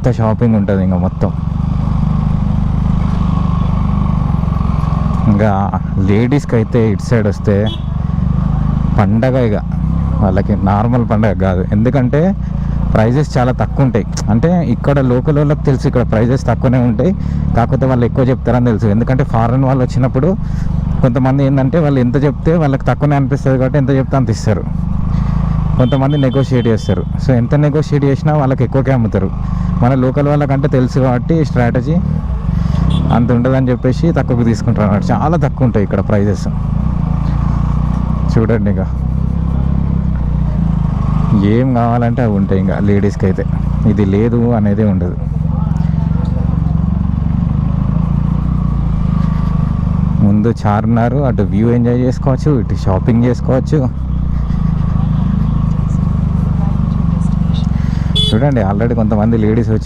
అంత షాపింగ్ ఉంటుంది ఇంకా మొత్తం. ఇంకా లేడీస్కి అయితే ఇటు సైడ్ వస్తే పండగ, ఇక వాళ్ళకి నార్మల్ పండగ కాదు. ఎందుకంటే ప్రైజెస్ చాలా తక్కువ ఉంటాయి. అంటే ఇక్కడ లోకల్ వాళ్ళకి తెలుసు ఇక్కడ ప్రైజెస్ తక్కువనే ఉంటాయి, కాకపోతే వాళ్ళు ఎక్కువ చెప్తారని తెలుసు. ఎందుకంటే ఫారెన్ వాళ్ళు వచ్చినప్పుడు కొంతమంది ఏంటంటే వాళ్ళు ఎంత చెప్తే వాళ్ళకి తక్కువనే అనిపిస్తుంది కాబట్టి ఎంత చెప్తే అంత ఇస్తారు. కొంతమంది నెగోషియేట్ చేస్తారు. సో ఎంత నెగోషియేట్ చేసినా వాళ్ళకి ఎక్కువకే అమ్ముతారు. మన లోకల్ వాళ్ళకంటే తెలుసు కాబట్టి స్ట్రాటజీ అంత ఉండదని చెప్పేసి తక్కువకి తీసుకుంటారు అన్నమాట. చాలా తక్కువ ఉంటాయి ఇక్కడ ప్రైజెస్. చూడండి, ఇక ఏం కావాలంటే అవి ఉంటాయి. ఇంకా లేడీస్కి అయితే ఇది లేదు అనేది ఉండదు. ముందు చార్మినార్, అటు వ్యూ ఎంజాయ్ చేసుకోవచ్చు, ఇటు షాపింగ్ చేసుకోవచ్చు. చూడండి, ఆల్రెడీ కొంతమంది లేడీస్ వచ్చి